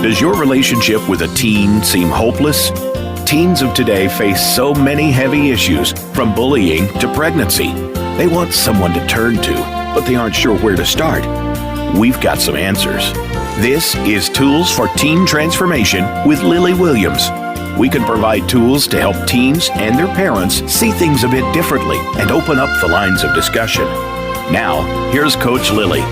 Does your relationship with a teen seem hopeless? Teens of today face so many heavy issues, from bullying to pregnancy. They want someone to turn to, but they aren't sure where to start. We've got some answers. This is Tools for Teen Transformation with Lily Williams. We can provide tools to help teens and their parents see things a bit differently and open up the lines of discussion. Now, here's Coach Lily.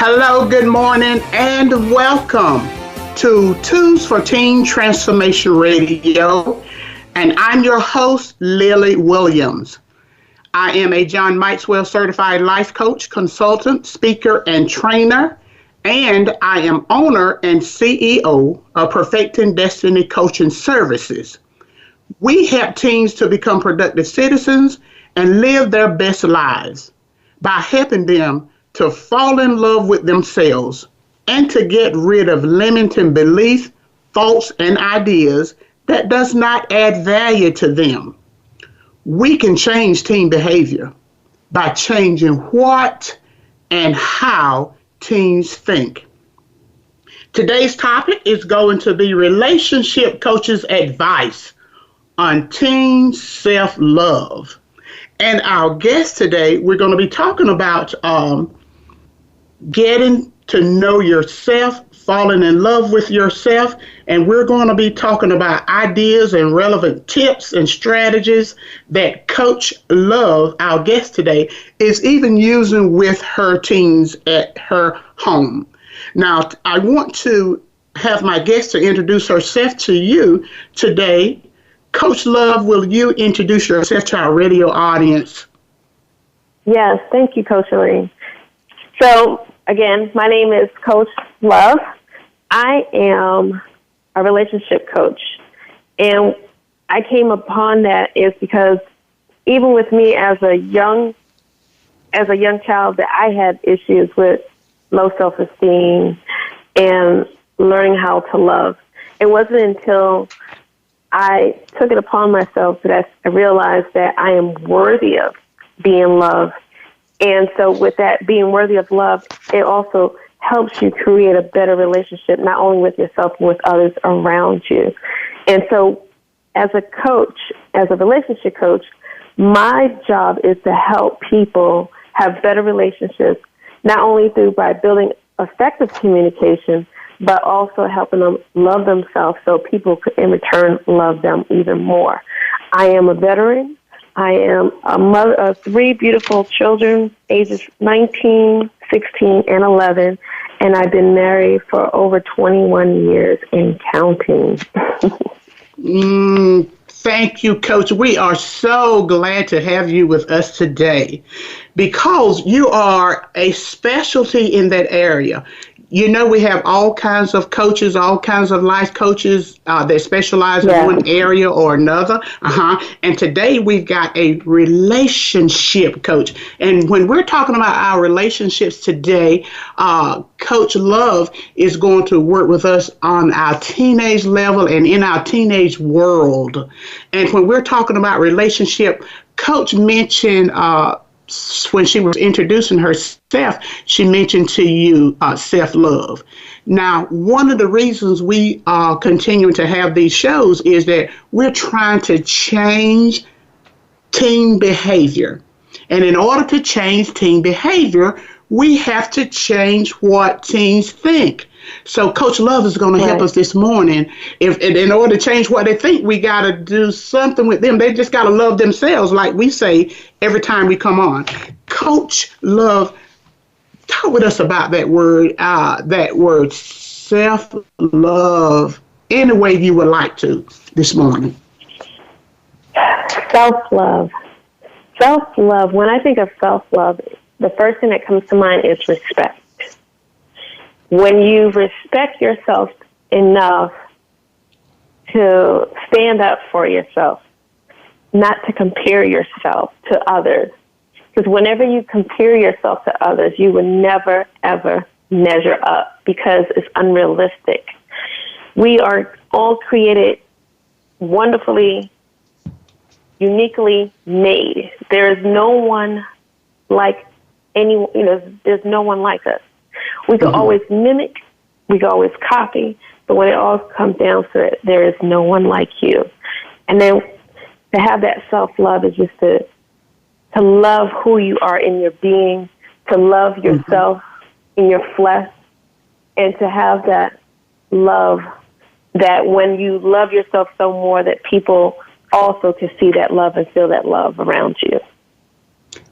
Hello, good morning, and welcome to Tools for Teen Transformation Radio. And I'm your host, Lily Williams. I am a John Maxwell certified life coach, consultant, speaker, and trainer. And I am owner and CEO of Perfecting Destiny Coaching Services. We help teens to become productive citizens and live their best lives by helping them to fall in love with themselves and to get rid of limiting beliefs, thoughts, and ideas that does not add value to them. We can change teen behavior by changing what and how teens think. Today's topic is going to be relationship coaches' advice on teen self-love. And our guest today, we're going to be talking about getting to know yourself, falling in love with yourself, and we're going to be talking about ideas and relevant tips and strategies that Coach Love, our guest today, is even using with her teens at her home. Now, I want to have my guest to introduce herself to you today. Coach Love, will you introduce yourself to our radio audience? Yes, thank you, Coach Lee. So, again, my name is Coach Love. I am a relationship coach, and I came upon that is because even with me as a young child, that I had issues with low self-esteem and learning how to love. It wasn't until I took it upon myself that I realized that I am worthy of being loved. And so with that being worthy of love, it also helps you create a better relationship, not only with yourself, but with others around you. And so as a coach, as a relationship coach, my job is to help people have better relationships, not only by building effective communication, but also helping them love themselves so people could in return love them even more. I am a veteran. I am a mother of 3 beautiful children, ages 19, 16, and 11, and I've been married for over 21 years and counting. Thank you, Coach. We are so glad to have you with us today because you are a specialty in that area. You know, we have all kinds of coaches, all kinds of life coaches that specialize in one area or another. And today we've got a relationship coach. And when we're talking about our relationships today, Coach Love is going to work with us on our teenage level and in our teenage world. And when we're talking about relationship, Coach mentioned when she was introducing herself, she mentioned to you self-love. Now, one of the reasons we are continuing to have these shows is that we're trying to change teen behavior. And in order to change teen behavior, we have to change what teens think. So Coach Love is going to help us this morning. If in order to change what they think, we got to do something with them. They just got to love themselves, like we say every time we come on. Coach Love, talk with us about that word self-love, any way you would like to this morning. Self-love. Self-love. When I think of self-love, the first thing that comes to mind is respect. When you respect yourself enough to stand up for yourself, not to compare yourself to others. Because whenever you compare yourself to others, you will never, ever measure up because it's unrealistic. We are all created wonderfully, uniquely made. There is no one like there's no one like us. We could always mimic, we could always copy, but when it all comes down to it, there is no one like you. And then to have that self-love is just to love who you are in your being, to love yourself in your flesh, and to have that love that when you love yourself so more that people also can see that love and feel that love around you.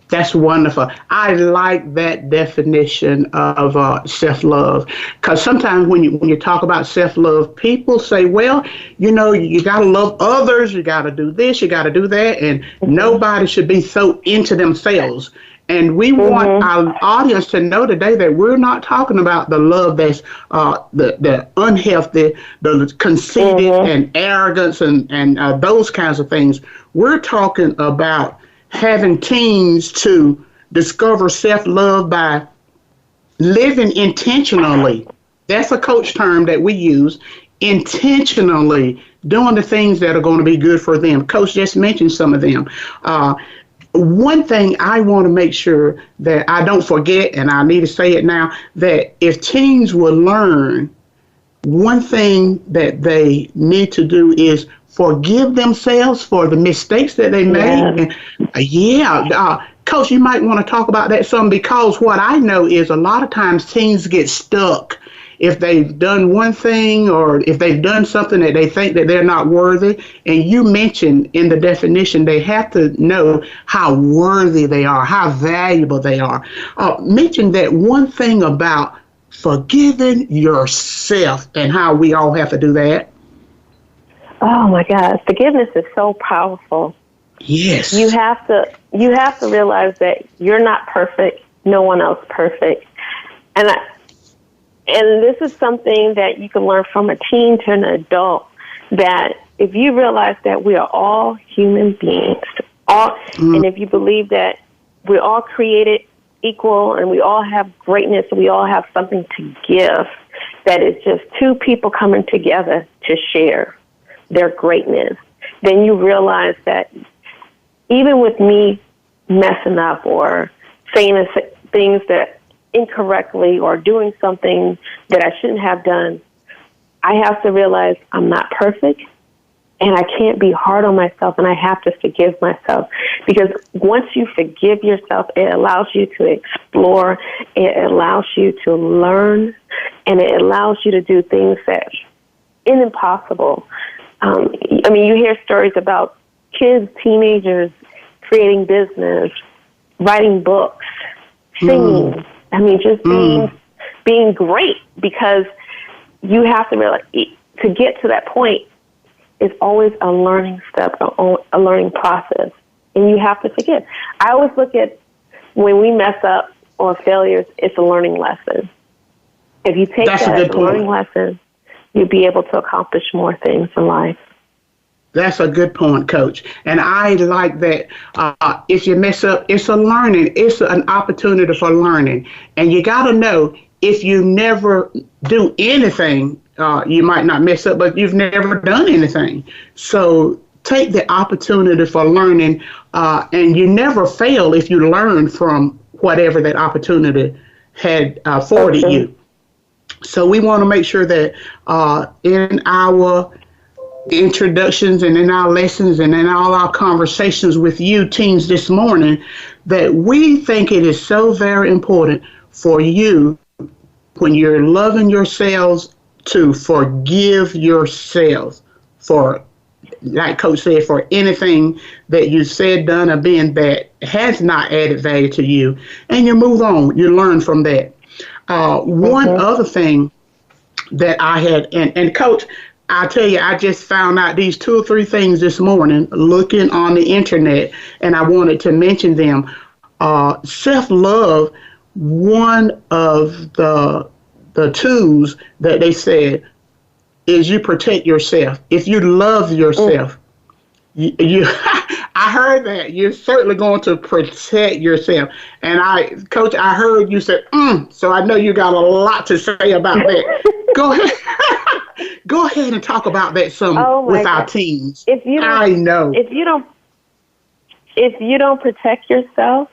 That's wonderful. I like that definition of self-love, because sometimes when you talk about self-love, people say, well, you got to love others, you got to do this, you got to do that, and nobody should be so into themselves. And we want our audience to know today that we're not talking about the love that's the unhealthy, the conceited and arrogance and those kinds of things. We're talking about having teens to discover self-love by living intentionally. That's a coach term that we use, intentionally doing the things that are going to be good for them. Coach just mentioned some of them. One thing I want to make sure that I don't forget, and I need to say it now, that if teens will learn, one thing that they need to do is forgive themselves for the mistakes that they made. Coach, you might want to talk about that some, because what I know is a lot of times teens get stuck if they've done one thing or if they've done something that they think that they're not worthy. And you mentioned in the definition, they have to know how worthy they are, how valuable they are. Mention that one thing about forgiving yourself and how we all have to do that. Oh my God, forgiveness is so powerful. Yes. You have to realize that you're not perfect, no one else perfect. And this is something that you can learn from a teen to an adult, that if you realize that we are all human beings, and if you believe that we're all created equal and we all have greatness and we all have something to give, that it's just two people coming together to share their greatness, then you realize that even with me messing up or saying things that incorrectly or doing something that I shouldn't have done, I have to realize I'm not perfect and I can't be hard on myself, and I have to forgive myself. Because once you forgive yourself, it allows you to explore, it allows you to learn, and it allows you to do things that are impossible. You hear stories about kids, teenagers creating business, writing books, singing. Just being great, because you have to realize to get to that point is always a learning step, a learning process, and you have to forgive. I always look at when we mess up or failures, it's a learning lesson. If you take that as a learning lesson, you'll be able to accomplish more things in life. That's a good point, Coach. And I like that if you mess up, it's a learning. It's an opportunity for learning. And you got to know, if you never do anything, you might not mess up, but you've never done anything. So take the opportunity for learning, and you never fail if you learn from whatever that opportunity had afforded you. So we want to make sure that in our introductions and in our lessons and in all our conversations with you teens this morning, that we think it is so very important for you, when you're loving yourselves, to forgive yourselves for, like Coach said, for anything that you said, done, or been that has not added value to you, and you move on, you learn from that. One other thing that I had, and Coach, I tell you, I just found out these 2 or 3 things this morning looking on the internet, and I wanted to mention them. Self-love, one of the tools that they said is you protect yourself. If you love yourself, you I heard that you're certainly going to protect yourself. And Coach, I heard you say, so I know you got a lot to say about that. Go ahead. Go ahead and talk about that some with our teens. If you don't protect yourself,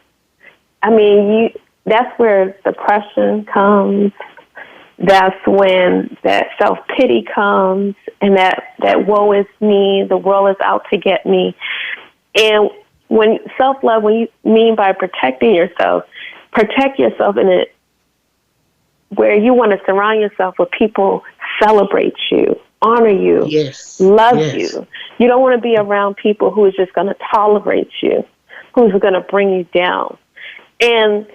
that's where depression comes. That's when that self-pity comes, and that woe is me, the world is out to get me. And when self-love, when you mean by protecting yourself, protect yourself in it where you want to surround yourself with people celebrate you, honor you, Yes. love Yes. you. You don't want to be around people who is just going to tolerate you, who's going to bring you down. And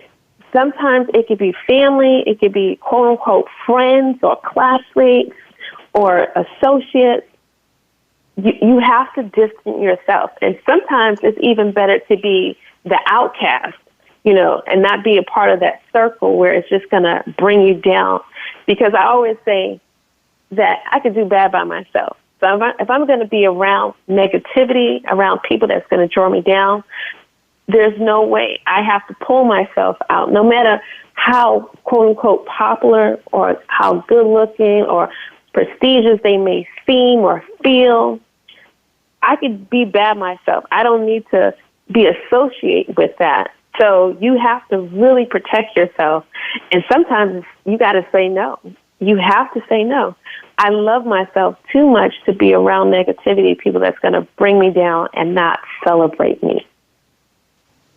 sometimes it could be family, it could be quote-unquote friends or classmates or associates. You have to distance yourself. And sometimes it's even better to be the outcast, and not be a part of that circle where it's just going to bring you down. Because I always say that I could do bad by myself. So if I'm going to be around negativity, around people that's going to draw me down, there's no way. I have to pull myself out, no matter how, quote-unquote, popular or how good-looking or prestigious they may seem or feel. I could be bad myself. I don't need to be associated with that. So you have to really protect yourself. And sometimes you got to say no. You have to say no. I love myself too much to be around negativity, people that's going to bring me down and not celebrate me.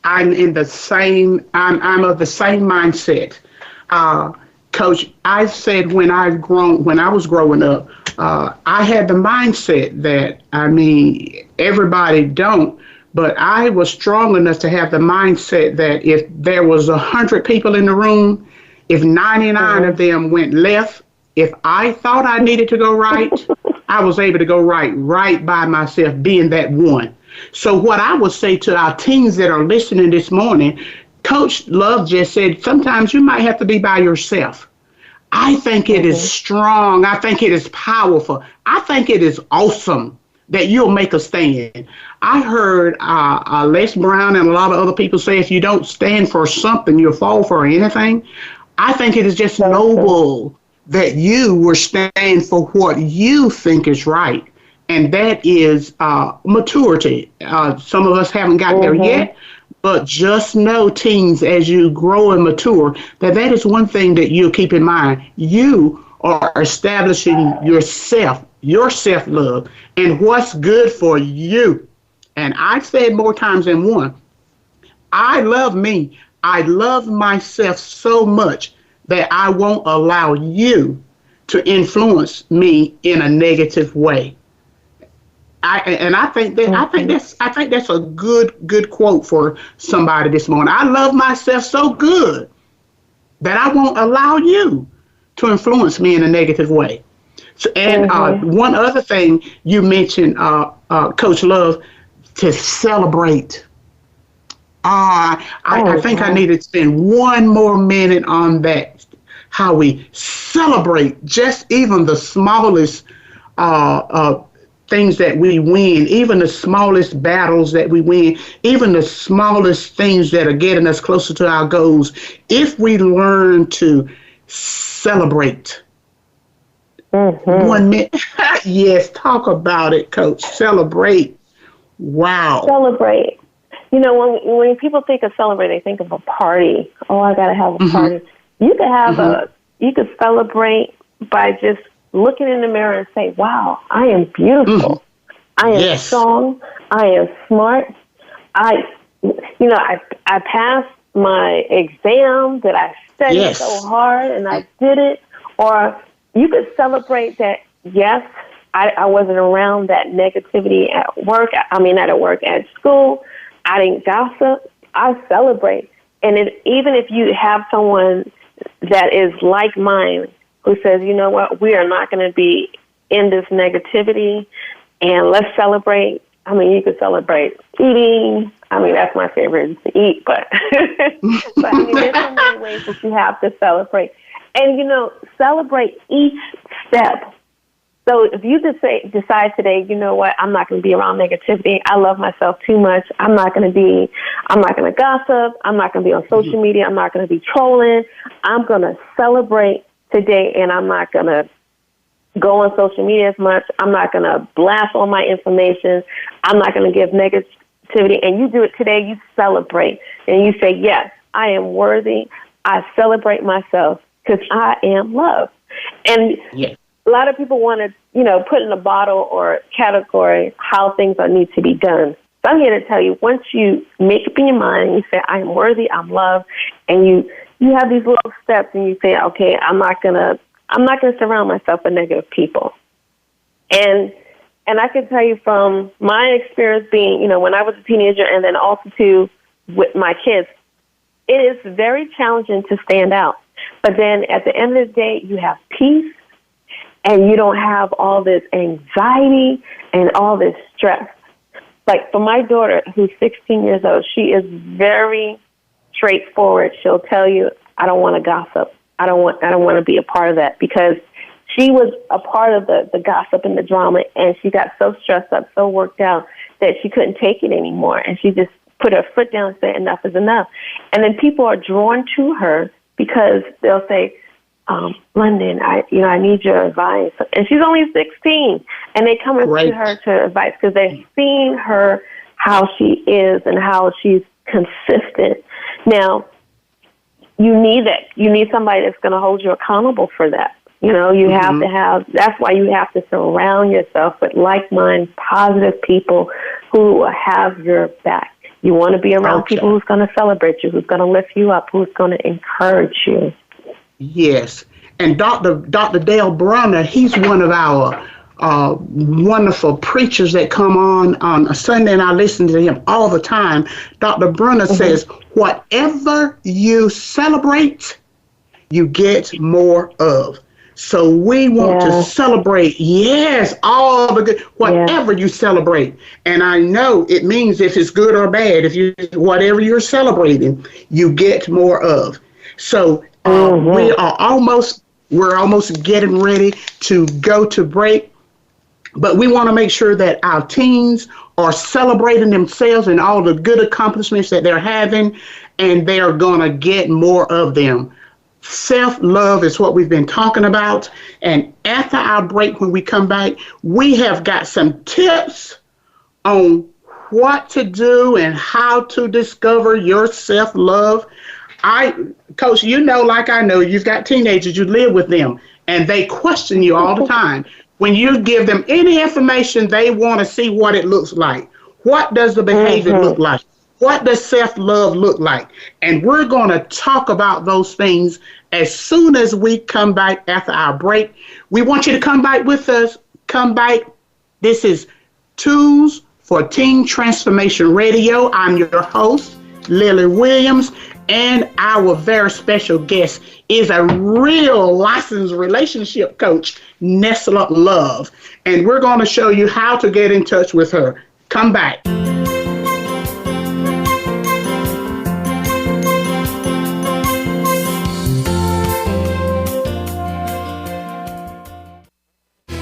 I'm of the same mindset. Coach, I said when I was growing up, I had the mindset that, everybody don't, but I was strong enough to have the mindset that if there was 100 people in the room, if 99 of them went left, if I thought I needed to go right, I was able to go right by myself, being that one. So what I would say to our teens that are listening this morning, Coach Love just said, sometimes you might have to be by yourself. I think it is strong. I think it is powerful. I think it is awesome that you'll make a stand. I heard Les Brown and a lot of other people say, if you don't stand for something, you'll fall for anything. I think it is just noble that you will stand for what you think is right. And that is maturity. Some of us haven't gotten there yet, but just know, teens, as you grow and mature, that is one thing that you'll keep in mind. You are establishing yourself, your self-love, and what's good for you. And I've said more times than one, I love me. I love myself so much that I won't allow you to influence me in a negative way. I think that's a good quote for somebody this morning. I love myself so good that I won't allow you to influence me in a negative way. So, and one other thing you mentioned, Coach Love, to celebrate. I think I need to spend one more minute on that. How we celebrate just even the smallest things that we win, even the smallest battles that we win, even the smallest things that are getting us closer to our goals. If we learn to celebrate. 1 minute. Yes, talk about it, Coach. Celebrate. Wow. Celebrate. When people think of celebrate, they think of a party. Oh, I got to have a party. You could have you could celebrate by just looking in the mirror and say, wow, I am beautiful. I am strong. I am smart. I passed my exam that I studied so hard and I did it. Or you could celebrate that, yes, I wasn't around that negativity at work. Not at work, at school. I didn't gossip. I celebrate. And even if you have someone that is like mine, who says, you know what, we are not going to be in this negativity, and let's celebrate. You could celebrate eating. That's my favorite, is to eat, but, there's so many ways that you have to celebrate. And, celebrate each step. So if you decide today, you know what, I'm not going to be around negativity. I love myself too much. I'm not going to gossip. I'm not going to be on social media. I'm not going to be trolling. I'm going to celebrate today, and I'm not going to go on social media as much. I'm not going to blast all my information. I'm not going to give negativity. And you do it today. You celebrate, and you say, yes, I am worthy. I celebrate myself because I am loved. And a lot of people want to, put in a bottle or category how things need to be done. So I'm here to tell you, once you make up in your mind and you say, I am worthy, I'm loved, and you have these little steps and you say, okay, I'm not gonna surround myself with negative people. And I can tell you from my experience being, when I was a teenager and then also too with my kids, it is very challenging to stand out. But then at the end of the day, you have peace and you don't have all this anxiety and all this stress. Like for my daughter, who's 16 years old, she is very straightforward. She'll tell you, I don't want to gossip. I don't want to be a part of that, because she was a part of the gossip and the drama, and she got so stressed up, so worked out that she couldn't take it anymore. And she just put her foot down and said, enough is enough. And then people are drawn to her because they'll say, London, I need your advice. And she's only 16, and they come to her to advice because they've seen her, how she is and how she's consistent. Now, you need that. You need somebody that's going to hold you accountable for that. You have to have, that's why you have to surround yourself with like-minded, positive people who will have your back. You want to be around people who's going to celebrate you, who's going to lift you up, who's going to encourage you. Yes. And Dr. Dale Brunner, he's one of our wonderful preachers that come on a Sunday, and I listen to him all the time. Dr. Brunner says, whatever you celebrate, you get more of. So we want to celebrate, all the good, whatever you celebrate. And I know it means if it's good or bad, whatever you're celebrating, you get more of. So we're almost getting ready to go to break, but we want to make sure that our teens are celebrating themselves and all the good accomplishments that they're having, and they are going to get more of them. Self-love is what we've been talking about. And after our break, when we come back, we have got some tips on what to do and how to discover your self-love. Coach, like I know, you've got teenagers, you live with them, and they question you all the time. When you give them any information, they want to see what it looks like. What does the behavior look like? What does self-love look like? And we're going to talk about those things as soon as we come back after our break. We want you to come back with us. Come back. This is Tools for Teen Transformation Radio. I'm your host, Lily Williams, and our very special guest is a real licensed relationship coach, Nestla Love. And we're going to show you how to get in touch with her. Come back.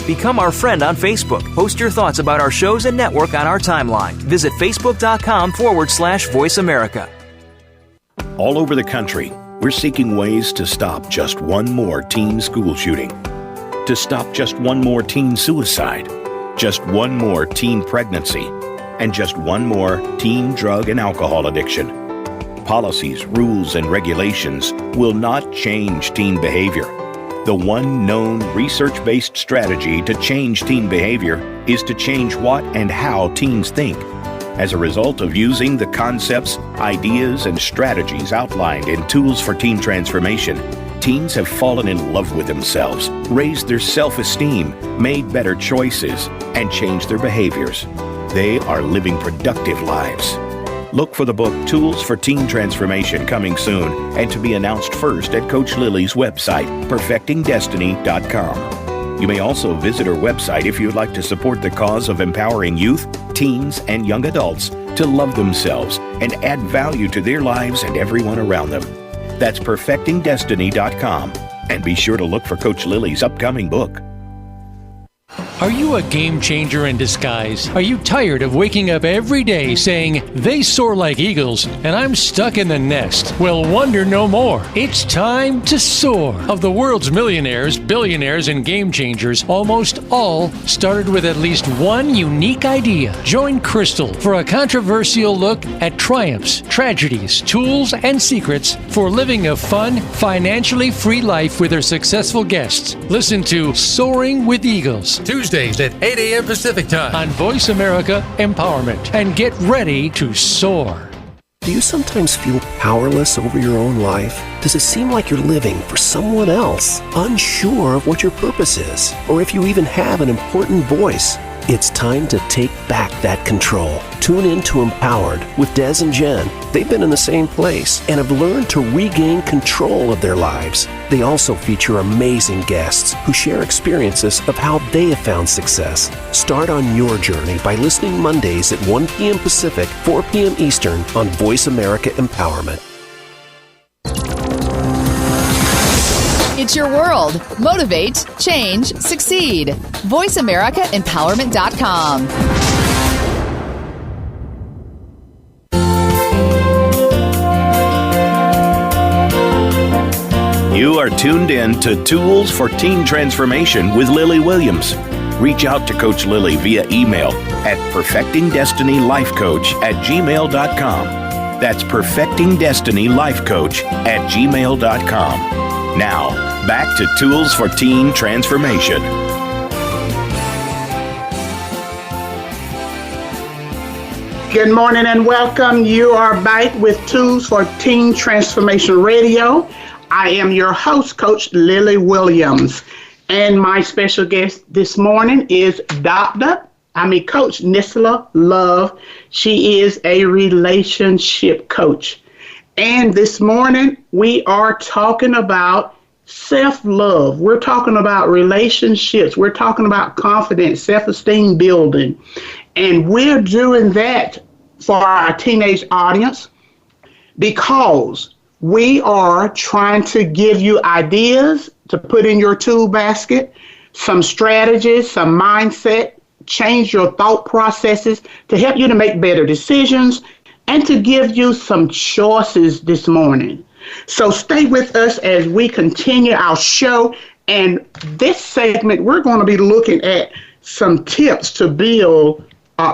Become our friend on Facebook. Post your thoughts about our shows and network on our timeline. Visit Facebook.com/Voice America. All over the country, we're seeking ways to stop just one more teen school shooting, to stop just one more teen suicide, just one more teen pregnancy, and just one more teen drug and alcohol addiction. Policies, rules, and regulations will not change teen behavior. The one known research-based strategy to change teen behavior is to change what and how teens think. As a result of using the concepts, ideas, and strategies outlined in Tools for Teen Transformation, teens have fallen in love with themselves, raised their self-esteem, made better choices, and changed their behaviors. They are living productive lives. Look for the book Tools for Teen Transformation coming soon, and to be announced first at Coach Lily's website, perfectingdestiny.com. You may also visit her website if you would like to support the cause of empowering youth, teens, and young adults to love themselves and add value to their lives and everyone around them. That's perfectingdestiny.com. And be sure to look for Coach Lily's upcoming book. Are you a game changer in disguise? Are you tired of waking up every day saying, they soar like eagles and I'm stuck in the nest? Well, wonder no more. It's time to soar. Of the world's millionaires, billionaires, and game changers, almost all started with at least one unique idea. Join Crystal for a controversial look at triumphs, tragedies, tools, and secrets for living a fun, financially free life with her successful guests. Listen to Soaring with Eagles, Tuesdays at 8 a.m. Pacific Time on Voice America Empowerment. And get ready to soar. Do you sometimes feel powerless over your own life? Does it seem like you're living for someone else, unsure of what your purpose is, or if you even have an important voice? It's time to take back that control. Tune in to Empowered with Des and Jen. They've been in the same place and have learned to regain control of their lives. They also feature amazing guests who share experiences of how they have found success. Start on your journey by listening Mondays at 1 p.m. Pacific, 4 p.m. Eastern on Voice America Empowerment. It's your world. Motivate, change, succeed. VoiceAmericaEmpowerment.com. You are tuned in to Tools for Teen Transformation with Lily Williams. Reach out to Coach Lily via email at perfectingdestinylifecoach@gmail.com. That's perfectingdestinylifecoach@gmail.com. Now, back to Tools for Teen Transformation. Good morning and welcome. You are back with Tools for Teen Transformation Radio. I am your host, Coach Lily Williams. And my special guest this morning is Coach Nisla Love. She is a relationship coach. And this morning, we are talking about self-love. We're talking about relationships. We're talking about confidence, self-esteem building. And we're doing that for our teenage audience because we are trying to give you ideas to put in your tool basket, some strategies, some mindset, change your thought processes to help you to make better decisions and to give you some choices this morning. So stay with us as we continue our show. And this segment, we're going to be looking at some tips to build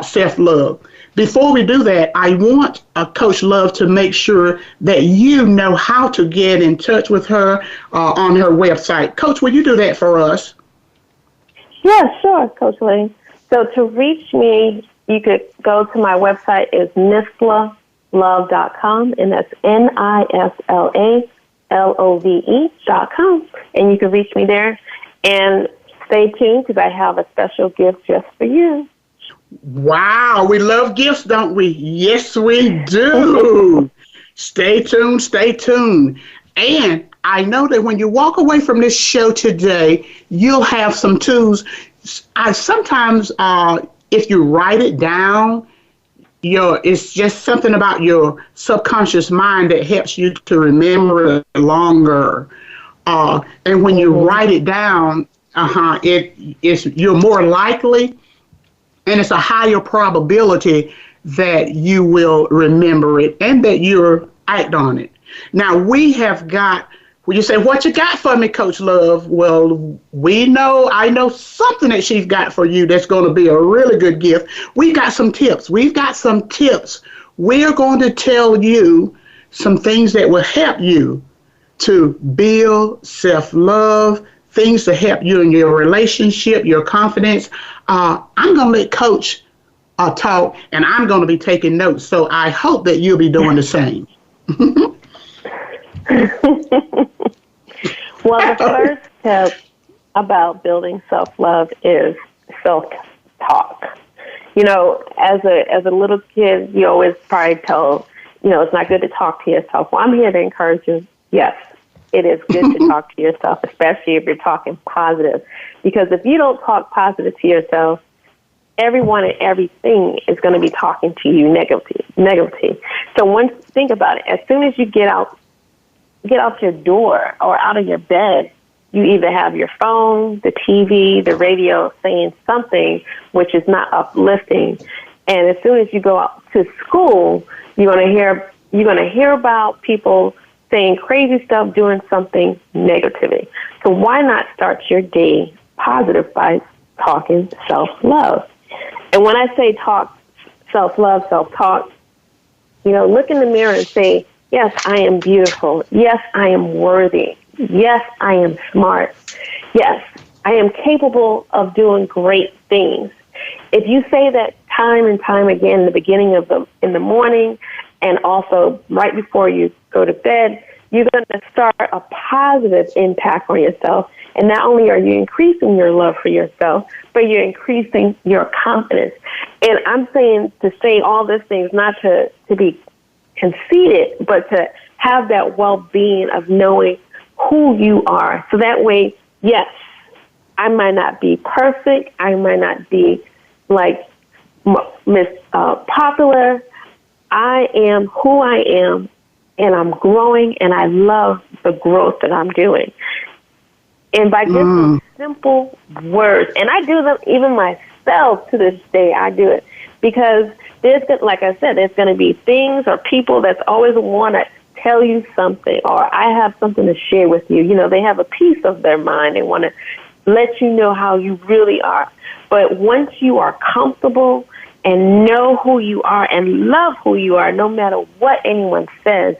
self-love. Before we do that, I want Coach Love to make sure that you know how to get in touch with her on her website. Coach, will you do that for us? Yeah, sure, Coach Lee. So to reach me, you could go to my website. It's nislalove.com, and that's NISLALOVE.com. And you can reach me there. And stay tuned because I have a special gift just for you. Wow, we love gifts, don't we? Yes, we do. Stay tuned, stay tuned. And I know that when you walk away from this show today, you'll have some tools. Sometimes if you write it down, it's just something about your subconscious mind that helps you to remember it longer. And when you write it down, you're more likely, and it's a higher probability that you will remember it and that you'll act on it. Now, we have got, when you say, what you got for me, Coach Love? Well, I know something that she's got for you that's going to be a really good gift. We've got some tips. We're going to tell you some things that will help you to build self-love, things to help you in your relationship, your confidence. I'm going to let Coach talk, and I'm going to be taking notes. So I hope that you'll be doing the same. Well, the first tip about building self-love is self-talk. You know, as a little kid, you always probably tell, it's not good to talk to yourself. Well, I'm here to encourage you. Yes, it is good to talk to yourself, especially if you're talking positive. Because if you don't talk positive to yourself, everyone and everything is going to be talking to you negatively. So think about it. As soon as you get out your door or out of your bed, you either have your phone, the TV, the radio saying something which is not uplifting. And as soon as you go out to school, you're going to hear about people saying crazy stuff, doing something negatively. So why not start your day positive by talking self-love? And when I say talk self-love, self-talk, look in the mirror and say, yes, I am beautiful. Yes, I am worthy. Yes, I am smart. Yes, I am capable of doing great things. If you say that time and time again in the beginning in the morning and also right before you go to bed, you're going to start a positive impact on yourself. And not only are you increasing your love for yourself, but you're increasing your confidence. And I'm saying to say all these things, not to be conceited, but to have that well-being of knowing who you are. So that way, yes, I might not be perfect. I might not be like Miss Popular. I am who I am, and I'm growing, and I love the growth that I'm doing. And by just some simple words, and I do them even myself to this day, I do it because like I said, there's going to be things or people that's always want to tell you something, or I have something to share with you. They have a piece of their mind. They want to let you know how you really are. But once you are comfortable and know who you are and love who you are, no matter what anyone says,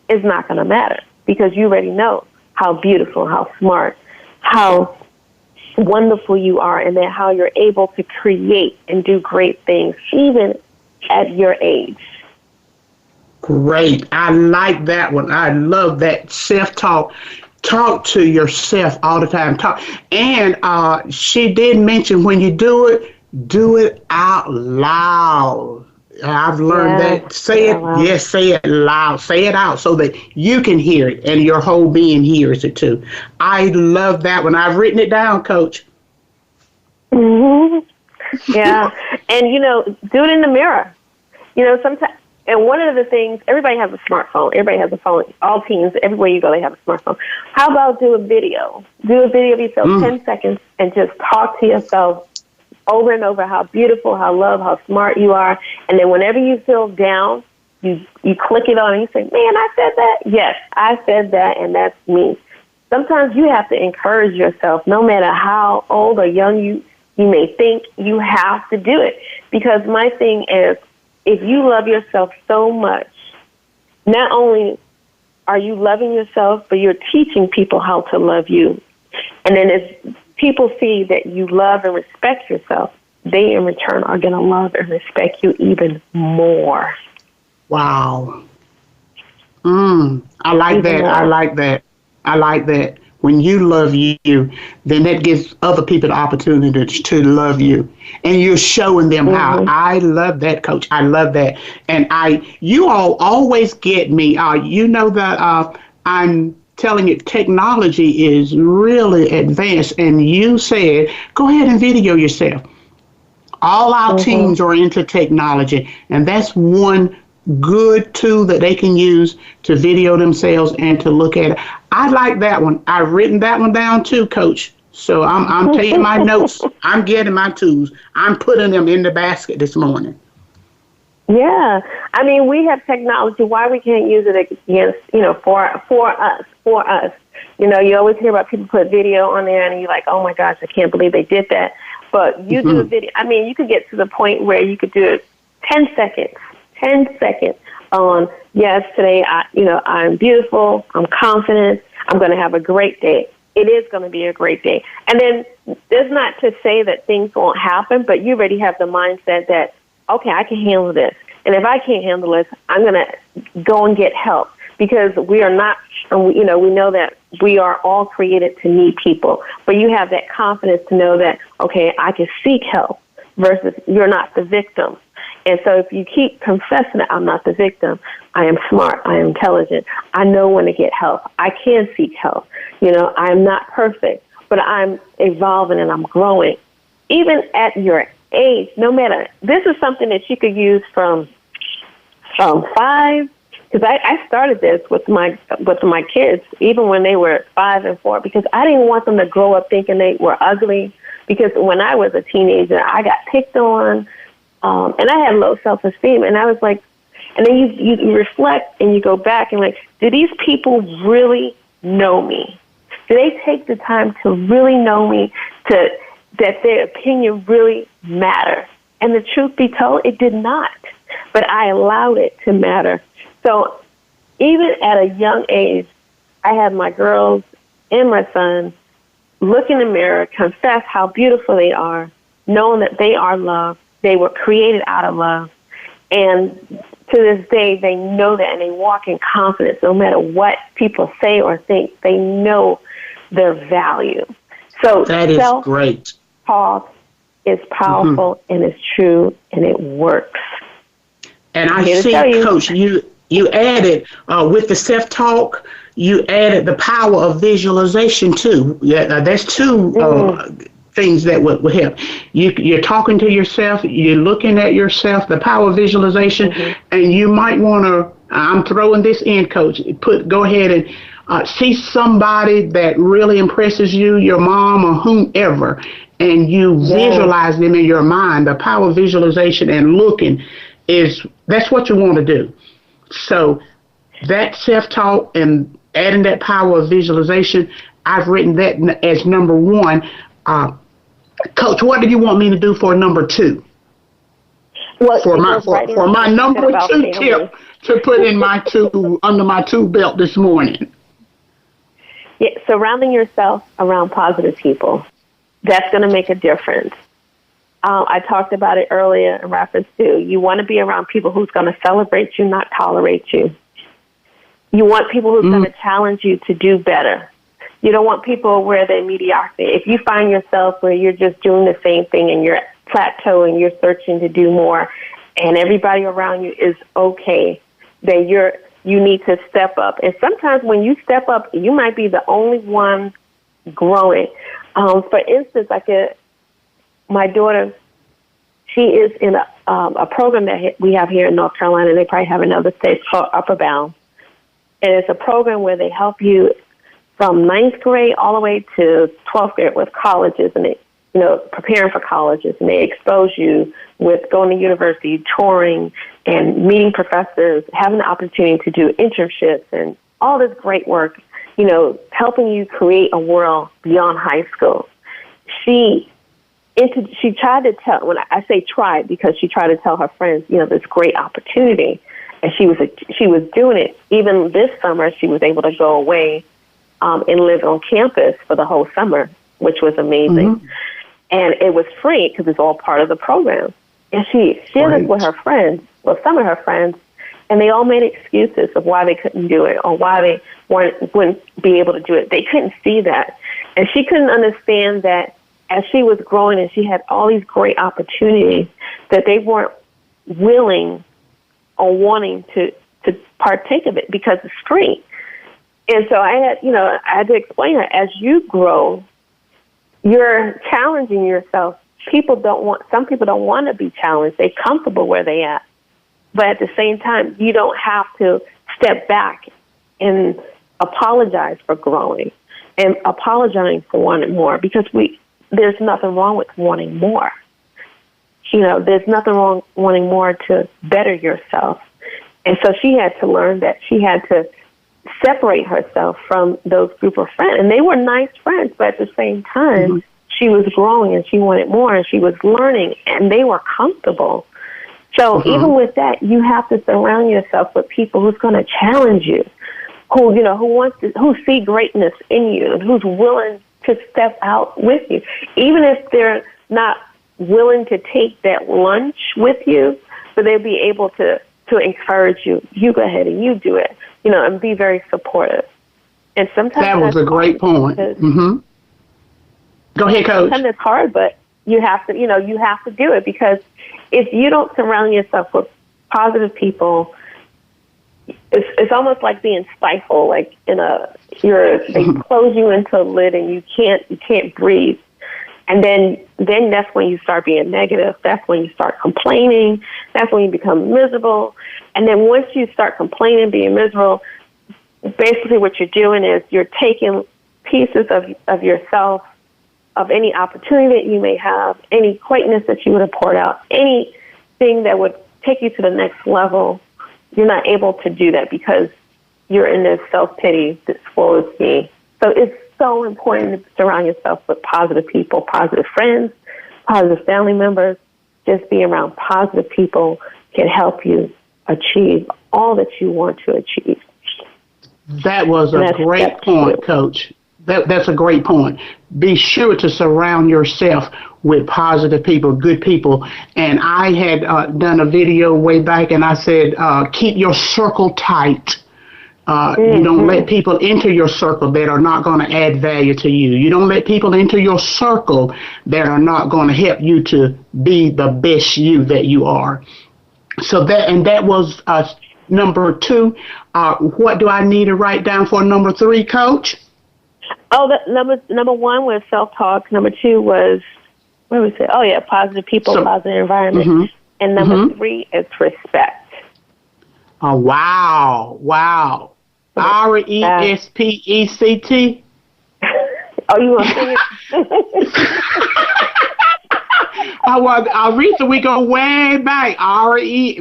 it's not going to matter because you already know how beautiful, how smart, how wonderful you are, and then how you're able to create and do great things, even at your age. Great. I like that one. I love that self-talk. Talk to yourself all the time. Talk. And she did mention when you do it out loud. I've learned that. Say it. Loud. Yes, say it loud. Say it out so that you can hear it and your whole being hears it too. I love that one. I've written it down, Coach. Mm-hmm. Yeah. And, do it in the mirror. Sometimes, and one of the things, everybody has a smartphone. Everybody has a phone. All teens, everywhere you go, they have a smartphone. How about do a video? Do a video of yourself, 10 seconds, and just talk to yourself over and over how beautiful, how loved, how smart you are. And then whenever you feel down, you click it on and you say, man, I said that? Yes, I said that, and that's me. Sometimes you have to encourage yourself, no matter how old or young you may think, you have to do it. Because my thing is, if you love yourself so much, not only are you loving yourself, but you're teaching people how to love you. And then as people see that you love and respect yourself, they in return are going to love and respect you even more. Wow. I like that. I like that. I like that. When you love you, then that gives other people the opportunity to love you. And you're showing them how. I love that, Coach. I love that. And you all always get me. You know that I'm telling you, technology is really advanced. And you said, go ahead and video yourself. All our teams are into technology. And that's one good tool that they can use to video themselves and to look at it. I like that one. I've written that one down too, Coach. So I'm taking my notes. I'm getting my tools. I'm putting them in the basket this morning. Yeah. I mean, we have technology. Why we can't use it against, for us. You always hear about people put video on there and you're like, oh my gosh, I can't believe they did that. But you do a video. I mean, you could get to the point where you could do it 10 seconds on, yes, today, I'm beautiful, I'm confident, I'm going to have a great day. It is going to be a great day. And then there's not to say that things won't happen, but you already have the mindset that, okay, I can handle this. And if I can't handle this, I'm going to go and get help because we are not, we know that we are all created to need people. But you have that confidence to know that, okay, I can seek help versus you're not the victim. And so if you keep confessing that I'm not the victim, I am smart, I am intelligent, I know when to get help, I can seek help. I'm not perfect, but I'm evolving and I'm growing. Even at your age, no matter, this is something that you could use from 5 because I started this with my kids, even when they were 5 and 4, because I didn't want them to grow up thinking they were ugly. Because when I was a teenager, I got picked on, and I had low self-esteem. And I was like, and then you reflect and you go back and like, do these people really know me? Do they take the time to really know me, that their opinion really matters? And the truth be told, it did not. But I allowed it to matter. So even at a young age, I had my girls and my son look in the mirror, confess how beautiful they are, knowing that they are loved. They were created out of love. And to this day, they know that, and they walk in confidence no matter what people say or think. They know their value. So that is great. Talk is powerful, and it's true, and it works. And I see, Coach, you added, with the self-talk, you added the power of visualization, too. That's two things that would help. You're talking to yourself, you're looking at yourself, the power of visualization, and you might want to, I'm throwing this in, Coach, go ahead and see somebody that really impresses you, your mom or whomever, and you visualize them in your mind. The power of visualization and looking that's what you want to do. So that self-talk and adding that power of visualization, I've written that as number 1. Coach, what do you want me to do for number 2? Well, for my number 2 tip to put in under my 2 belt this morning. Yeah, surrounding yourself around positive people. That's going to make a difference. I talked about it earlier in reference to you want to be around people who's going to celebrate you, not tolerate you. You want people who's going to challenge you to do better. You don't want people where they're mediocrity. If you find yourself where you're just doing the same thing and you're plateauing, you're searching to do more, and everybody around you is okay, then you need to step up. And sometimes when you step up, you might be the only one growing. For instance, my daughter, she is in a program that we have here in North Carolina, and they probably have in other states, called Upper Bound. And it's a program where they help you from 9th grade all the way to 12th grade with colleges, and they, preparing for colleges, and they expose you with going to university, touring, and meeting professors, having the opportunity to do internships and all this great work, helping you create a world beyond high school. She tried to tell, when I say tried, because she tried to tell her friends, this great opportunity, and she was doing it. Even this summer, she was able to go away and live on campus for the whole summer, which was amazing. And it was free because it's all part of the program. And she shared it with her friends, some of her friends, and they all made excuses of why they couldn't do it or why they wouldn't be able to do it. They couldn't see that. And she couldn't understand that as she was growing and she had all these great opportunities, that they weren't willing or wanting to partake of it because it's free. And so I had to explain her, as you grow, you're challenging yourself. Some people don't want to be challenged. They're comfortable where they at. But at the same time, you don't have to step back and apologize for growing and apologizing for wanting more, because there's nothing wrong with wanting more. There's nothing wrong wanting more to better yourself. And so she had to learn that she had to separate herself from those group of friends. And they were nice friends, but at the same time, she was growing and she wanted more and she was learning, and they were comfortable. So even with that, you have to surround yourself with people who's going to challenge you, who see greatness in you and who's willing to step out with you. Even if they're not willing to take that lunch with you, but they'll be able to encourage you. You go ahead and you do it, and be very supportive. And sometimes that was a great point. Go ahead, Coach. Sometimes it's hard, but you have to do it, because if you don't surround yourself with positive people, it's almost like being stifled, like they close you into a lid and you can't breathe. And then that's when you start being negative. That's when you start complaining. That's when you become miserable. And then once you start complaining, being miserable, basically what you're doing is you're taking pieces of yourself, of any opportunity that you may have, any greatness that you would have poured out, anything that would take you to the next level. You're not able to do that because you're in this self-pity, this woe is me. So it's so important to surround yourself with positive people, positive friends, positive family members. Just being around positive people can help you achieve all that you want to achieve. That was a great point, Coach. That's a great point. Be sure to surround yourself with positive people, good people. And I had done a video way back, and I said, keep your circle tight. You don't let people enter your circle that are not going to add value to you. You don't let people enter your circle that are not going to help you to be the best you that you are. So that was number 2. What do I need to write down for number 3, Coach? Oh, number 1 was self-talk. Number 2 was, what was it? Oh, yeah, positive people, positive environment. And number 3 is respect. Oh, wow. RESPECT? Oh, you want to sing it? Aretha, we go way back.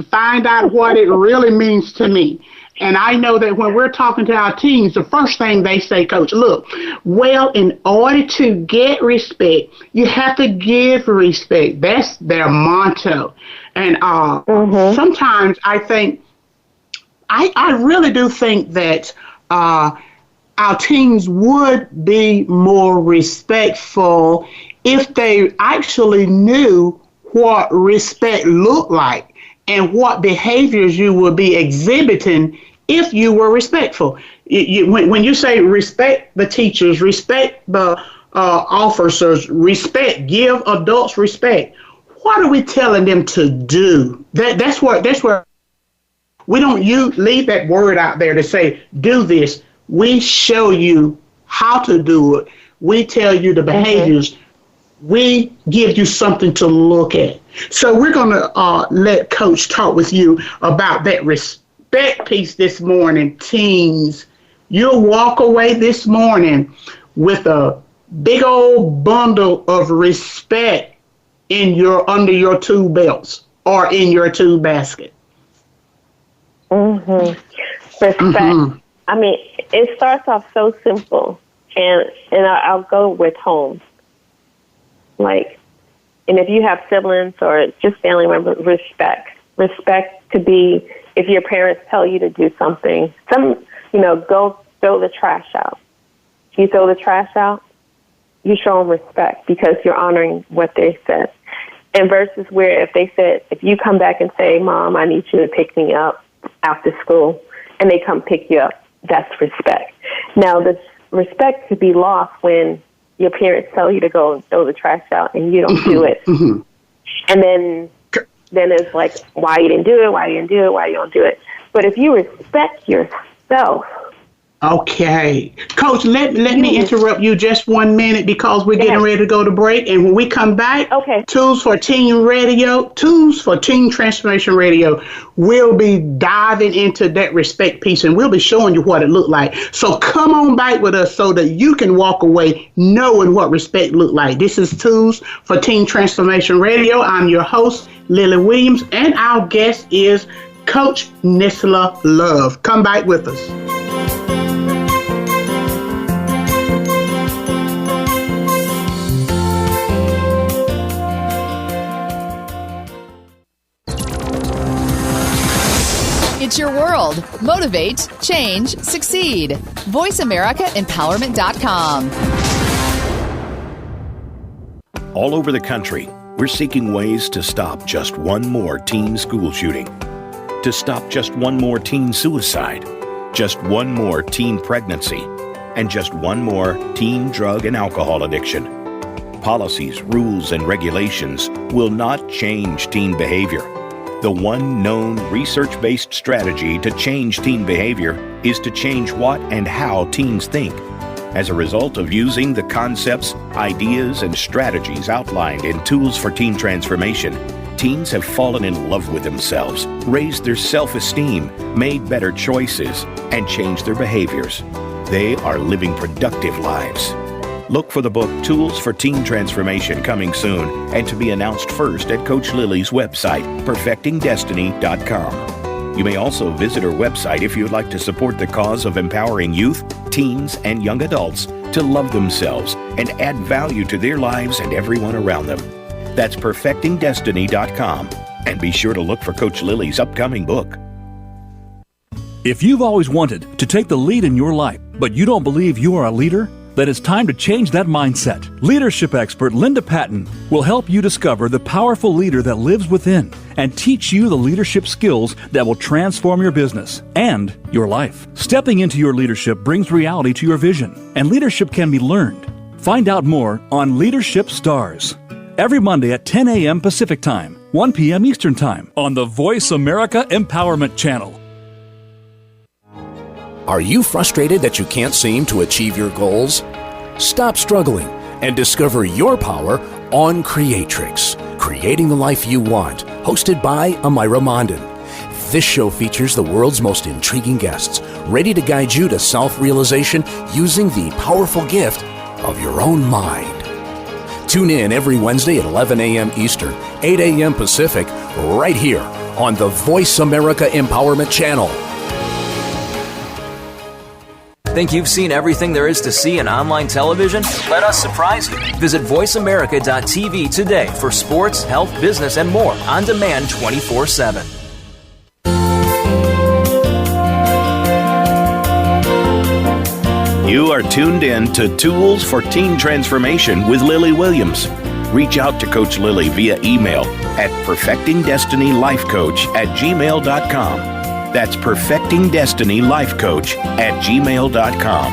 Find out what it really means to me. And I know that when we're talking to our teens, the first thing they say, Coach, look, well, in order to get respect, you have to give respect. That's their motto. And sometimes I think, I really do think that our teens would be more respectful if they actually knew what respect looked like and what behaviors you would be exhibiting if you were respectful. When you say respect the teachers, respect the officers, respect, give adults respect, what are we telling them to do? That's where we don't leave that word out there to say, do this. We show you how to do it. We tell you the behaviors. We give you something to look at. So we're going to let Coach talk with you about that respect piece this morning. Teens, you'll walk away this morning with a big old bundle of respect under your tool belts or in your tool basket. Respect. I mean, it starts off so simple, and I'll go with home. Like, and if you have siblings or just family members, respect. Respect could be if your parents tell you to do something. Go throw the trash out. If you throw the trash out, you show them respect because you're honoring what they said. And versus where if you come back and say, Mom, I need you to pick me up after school, and they come pick you up, that's respect. Now, the respect could be lost when your parents tell you to go and throw the trash out and you don't do it. And then it's like, why you didn't do it, why you don't do it. But if you respect yourself. Okay. Coach, let me interrupt you just 1 minute because we're getting ready to go to break. And when we come back, Tools for Teen Transformation Radio, we'll be diving into that respect piece and we'll be showing you what it looked like. So come on back with us so that you can walk away knowing what respect looked like. This is Tools for Teen Transformation Radio. I'm your host, Lily Williams, and our guest is Coach Nisla Love. Come back with us. It's your world. Motivate, change, succeed. VoiceAmericaEmpowerment.com. All over the country, we're seeking ways to stop just one more teen school shooting, to stop just one more teen suicide, just one more teen pregnancy, and just one more teen drug and alcohol addiction. Policies, rules, and regulations will not change teen behavior. The one known research-based strategy to change teen behavior is to change what and how teens think. As a result of using the concepts, ideas, and strategies outlined in Tools for Teen Transformation, teens have fallen in love with themselves, raised their self-esteem, made better choices, and changed their behaviors. They are living productive lives. Look for the book Tools for Teen Transformation coming soon and to be announced first at Coach Lily's website, perfectingdestiny.com. You may also visit her website if you'd like to support the cause of empowering youth, teens, and young adults to love themselves and add value to their lives and everyone around them. That's perfectingdestiny.com. And be sure to look for Coach Lily's upcoming book. If you've always wanted to take the lead in your life, but you don't believe you are a leader, then it's time to change that mindset. Leadership expert Linda Patton will help you discover the powerful leader that lives within and teach you the leadership skills that will transform your business and your life. Stepping into your leadership brings reality to your vision, and leadership can be learned. Find out more on Leadership Stars every Monday at 10 a.m. Pacific Time, 1 p.m. Eastern Time on the Voice America Empowerment Channel. Are you frustrated that you can't seem to achieve your goals? Stop struggling and discover your power on Creatrix, Creating the Life You Want, hosted by Amira Mondin. This show features the world's most intriguing guests, ready to guide you to self-realization using the powerful gift of your own mind. Tune in every Wednesday at 11 a.m. Eastern, 8 a.m. Pacific, right here on the Voice America Empowerment Channel. Think you've seen everything there is to see in online television? Let us surprise you. Visit voiceamerica.tv today for sports, health, business, and more on demand 24/7. You are tuned in to Tools for Teen Transformation with Lily Williams. Reach out to Coach Lily via email at perfectingdestinylifecoach@gmail.com. That's perfectingdestinylifecoach@gmail.com.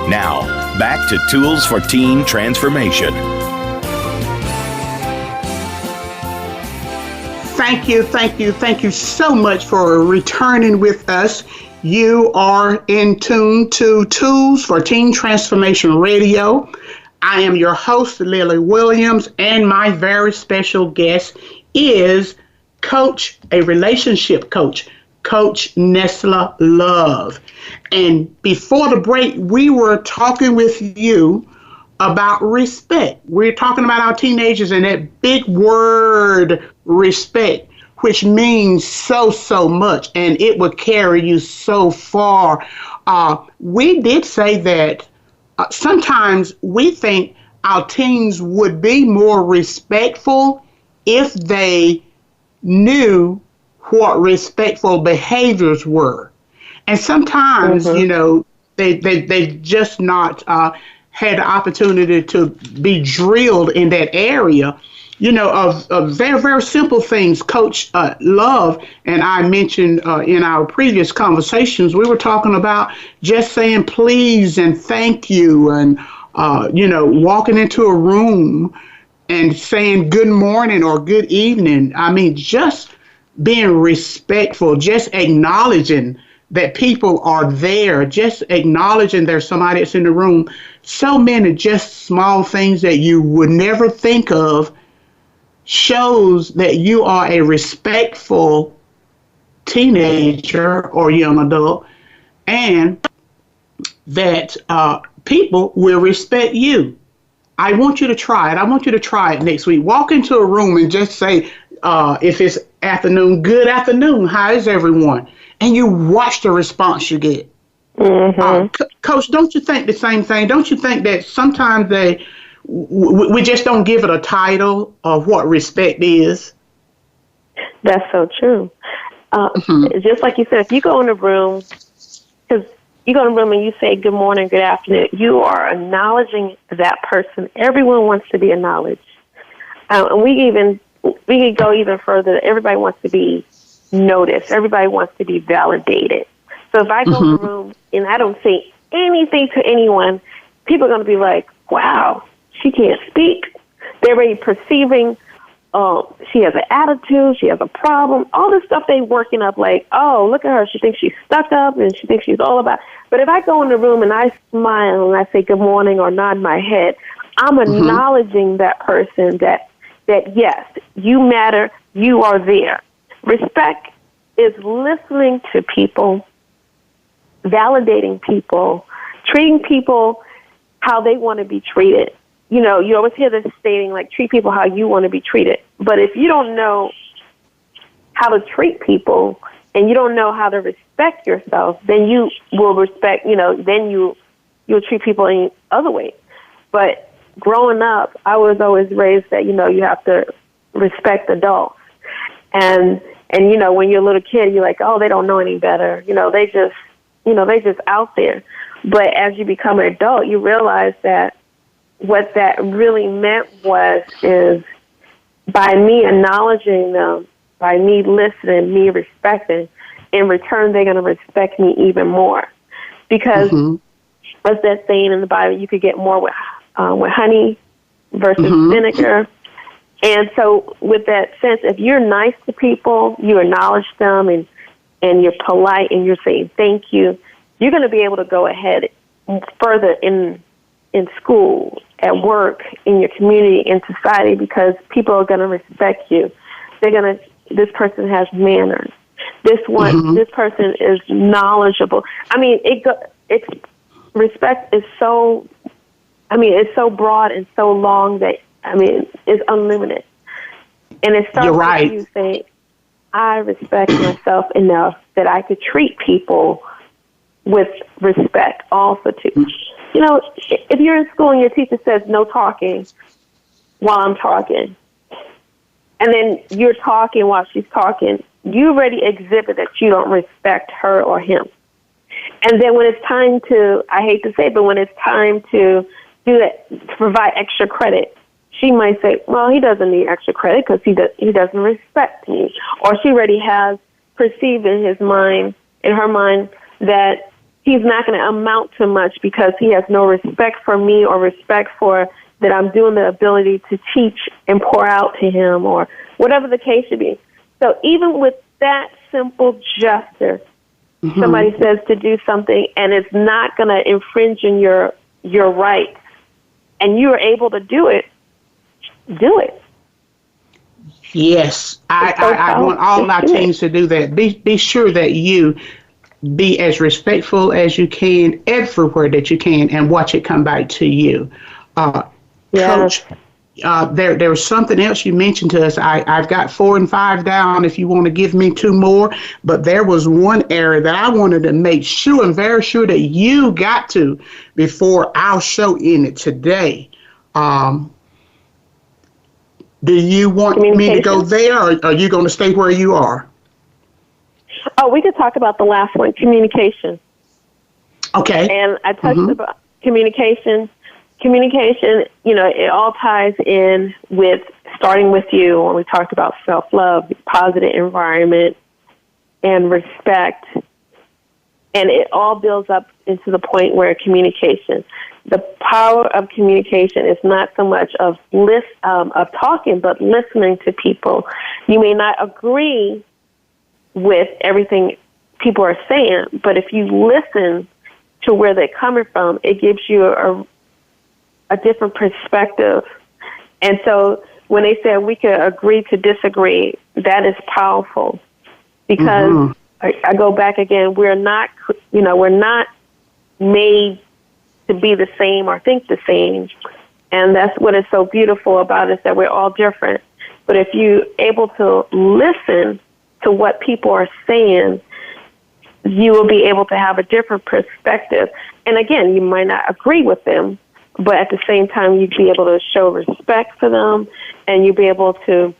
Now, back to Tools for Teen Transformation. Thank you so much for returning with us. You are in tune to Tools for Teen Transformation Radio. I am your host, Lily Williams, and my very special guest is a relationship coach, Coach Nestla Love. And before the break, we were talking with you about respect. We're talking about our teenagers and that big word, respect, which means so much, and it will carry you so far. We did say that sometimes we think our teens would be more respectful if they knew what respectful behaviors were. And sometimes, they just not had the opportunity to be drilled in that area, of very, very simple things. Coach Love and I mentioned in our previous conversations, we were talking about just saying please and thank you and, walking into a room and saying good morning or good evening. I mean, just being respectful, just acknowledging that people are there, just acknowledging there's somebody that's in the room. So many just small things that you would never think of shows that you are a respectful teenager or young adult, and that people will respect you. I want you to try it. I want you to try it next week. Walk into a room and just say, if it's afternoon, good afternoon, how is everyone? And you watch the response you get. Mm-hmm. Coach, don't you think the same thing? Don't you think that sometimes we just don't give it a title of what respect is? That's so true. Just like you said, if you go in a room, because you go in a room and you say good morning, good afternoon, you are acknowledging that person. Everyone wants to be acknowledged. And we could go even further. Everybody wants to be noticed. Everybody wants to be validated. So if I go in the room and I don't say anything to anyone, people are going to be like, wow, she can't speak. They're already perceiving, she has an attitude, she has a problem, all this stuff they working up like, oh, look at her, she thinks she's stuck up and she thinks she's all about. But if I go in the room and I smile and I say good morning or nod my head, I'm acknowledging that person that that, yes, you matter, you are there. Respect is listening to people, validating people, treating people how they want to be treated. You know, you always hear this stating, like, treat people how you want to be treated. But if you don't know how to treat people and you don't know how to respect yourself, then you will respect, then you'll treat people in other ways. But growing up, I was always raised that, you have to respect adults. And when you're a little kid, you're like, oh, they don't know any better. They just out there. But as you become an adult, you realize that what that really meant is by me acknowledging them, by me listening, me respecting, in return, they're going to respect me even more. Because, as that saying in the Bible, you could get more with honey versus vinegar. And so with that sense, if you're nice to people, you acknowledge them, and you're polite, and you're saying thank you, you're going to be able to go ahead further in school, at work, in your community, in society, because people are going to respect you. This person has manners. This person is knowledgeable. I mean, respect is so, it's so broad and so long that, it's unlimited. And it starts with you saying, I respect myself enough that I could treat people with respect also too. If you're in school and your teacher says no talking while I'm talking, and then you're talking while she's talking, you already exhibit that you don't respect her or him. And then when it's time to, I hate to say it, but when it's time to do that, to provide extra credit, she might say, well, he doesn't need extra credit because he doesn't respect me. Or she already has perceived in her mind, that he's not going to amount to much because he has no respect for me or respect for that I'm doing the ability to teach and pour out to him, or whatever the case should be. So even with that simple gesture, somebody says to do something and it's not going to infringe on your rights, and you are able to do it, do it. Yes, I want all my teams to do that. Be sure that you be as respectful as you can everywhere that you can, and watch it come back to you. Coach, there was something else you mentioned to us. I've got 4 and 5 down if you want to give me 2 more, but there was one area that I wanted to make sure and very sure that you got to before our show ended today. Do you want me to go there, or are you going to stay where you are? Oh, we could talk about the last one, communication. Okay. And I touched about communication. Communication, it all ties in with starting with you when we talked about self-love, positive environment, and respect. And it all builds up into the point where communication. The power of communication is not so much of talking, but listening to people. You may not agree with everything people are saying, but if you listen to where they're coming from, it gives you a different perspective. And so when they say we can agree to disagree, that is powerful, because I go back again, we're not made to be the same or think the same. And that's what is so beautiful about it, is that we're all different. But if you're able to listen to what people are saying, you will be able to have a different perspective. And again, you might not agree with them, but at the same time, you'd be able to show respect for them, and you'd be able to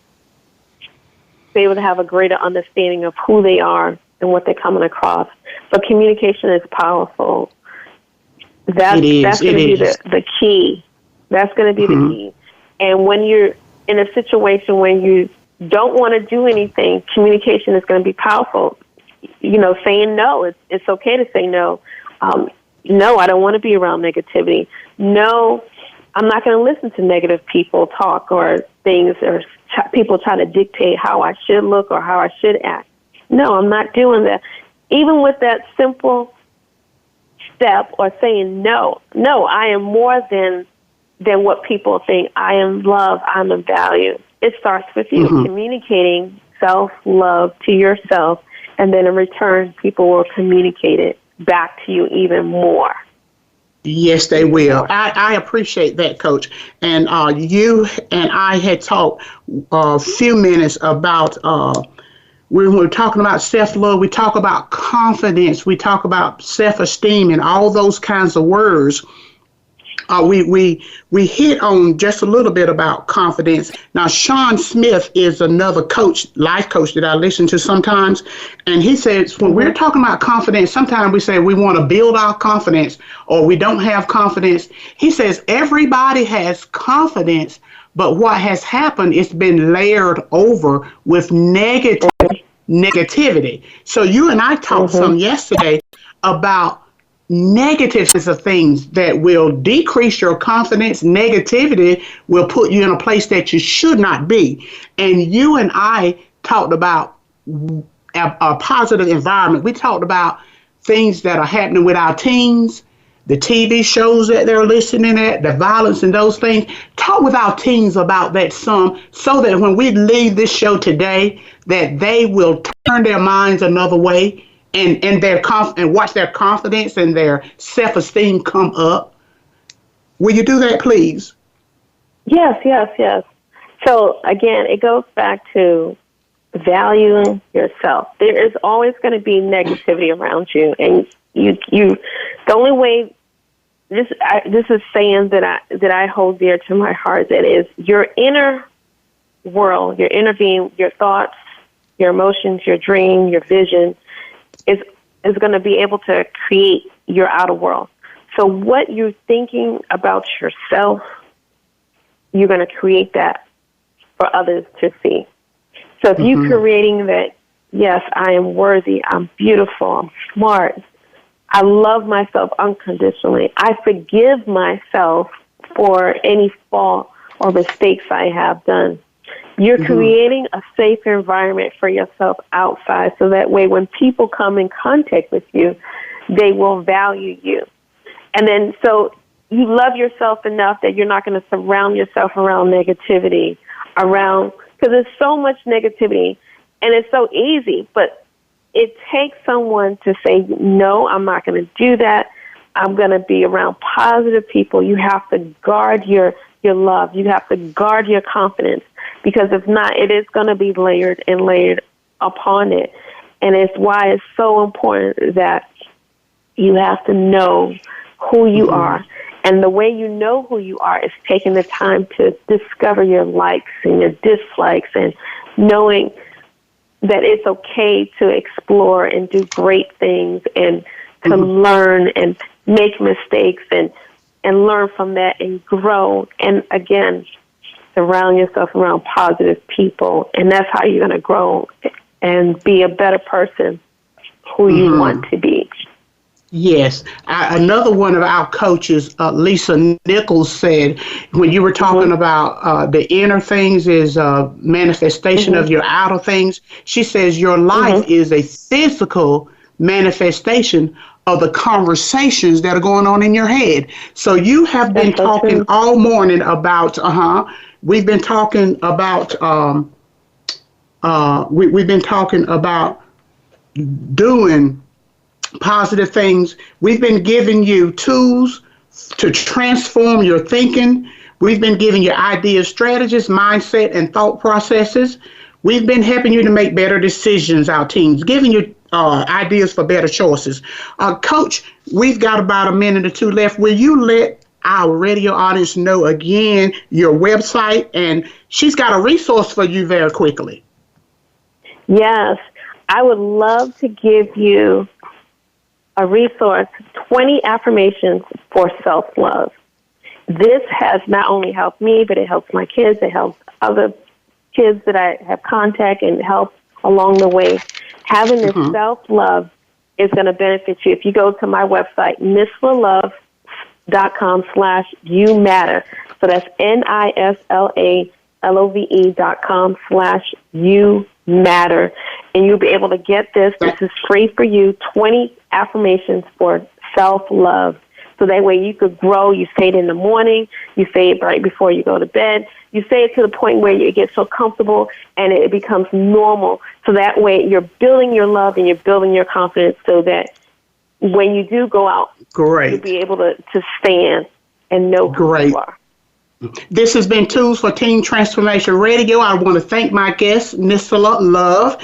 have a greater understanding of who they are and what they're coming across. But communication is powerful. That's going to be the key. That's going to be the key. And when you're in a situation when you don't want to do anything, communication is going to be powerful. Saying no. It's okay to say no. No, I don't want to be around negativity. No, I'm not going to listen to negative people talk or things, or people try to dictate how I should look or how I should act. No, I'm not doing that. Even with that simple step, or saying no, I am more than what people think. I am loved. I'm of value. it starts with you, communicating self-love to yourself, and then in return, people will communicate it back to you even more. Yes, they will. I appreciate that, Coach. And you and I had talked a few minutes about when we're talking about self-love, we talk about confidence, we talk about self-esteem, and all those kinds of words. We hit on just a little bit about confidence. Now, Sean Smith is another coach, life coach that I listen to sometimes, and he says when we're talking about confidence, sometimes we say we want to build our confidence or we don't have confidence. He says everybody has confidence, but what has happened is been layered over with negativity. So you and I talked some yesterday about negatives of things that will decrease your confidence. Negativity will put you in a place that you should not be. And you and I talked about a positive environment. We talked about things that are happening with our teens, the TV shows that they're listening at, the violence and those things. Talk with our teens about that some, so that when we leave this show today, that they will turn their minds another way and watch their confidence and their self-esteem come up. Will you do that, please? Yes. So again, it goes back to valuing yourself. There is always going to be negativity around you, and you the only way, this is saying that I hold dear to my heart, that is your inner world, your inner being, your thoughts, your emotions, your dream, your vision is going to be able to create your outer world. So what you're thinking about yourself, you're going to create that for others to see. So if you're creating that, yes, I am worthy, I'm beautiful, I'm smart, I love myself unconditionally, I forgive myself for any fault or mistakes I have done. You're creating a safe environment for yourself outside, so that way when people come in contact with you, they will value you. And then so you love yourself enough that you're not going to surround yourself around negativity, because there's so much negativity, and it's so easy, but it takes someone to say, no, I'm not going to do that. I'm going to be around positive people. You have to guard your love. You have to guard your confidence, because if not, it is going to be layered and layered upon it. And it's why it's so important that you have to know who you are. And the way you know who you are is taking the time to discover your likes and your dislikes, and knowing that it's okay to explore and do great things, and to learn and make mistakes and learn from that and grow. And again, surround yourself around positive people, and that's how you're going to grow and be a better person who you want to be. Yes. Another one of our coaches, Lisa Nichols, said when you were talking about the inner things is a manifestation of your outer things, she says your life is a physical manifestation of the conversations that are going on in your head. So you have been talking all morning about, we've been talking about, we've been talking about doing positive things. We've been giving you tools to transform your thinking. We've been giving you ideas, strategies, mindset, and thought processes. We've been helping you to make better decisions, our teams, giving you ideas for better choices. Coach, we've got about a minute or two left. Will you let our radio audience know again your website? And she's got a resource for you very quickly. Yes, I would love to give you a resource, 20 affirmations for self-love. This has not only helped me, but it helps my kids. It helps other kids that I have contact and help along the way. Having this self-love is going to benefit you. If you go to my website, nislalove.com/you matter. So that's NISLALOVE.com/you matter. And you'll be able to get this. This is free for you. 20 affirmations for self-love So that way you could grow. You say it in the morning. You say it right before you go to bed. You say it to the point where you get so comfortable and it becomes normal. So that way you're building your love and you're building your confidence so that when you do go out, Great. you'll be able to stand and know who you are. This has been Tools for Teen Transformation Radio. I want to thank my guest, Miss Love,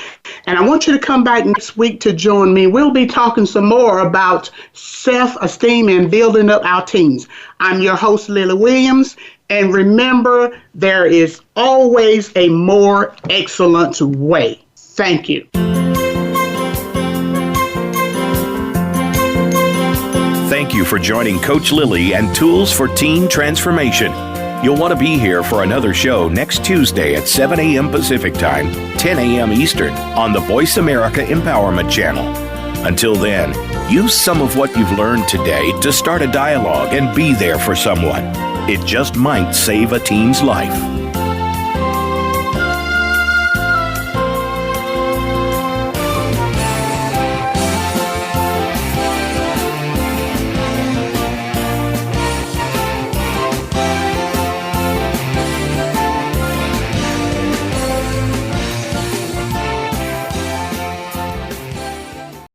and I want you to come back next week to join me. We'll be talking some more about self-esteem and building up our teens. I'm your host, Lily Williams, and remember, there is always a more excellent way. Thank you. Thank you for joining Coach Lily and Tools for Teen Transformation. You'll want to be here for another show next Tuesday at 7 a.m. Pacific Time, 10 a.m. Eastern on the Voice America Empowerment Channel. Until then, use some of what you've learned today to start a dialogue and be there for someone. It just might save a teen's life.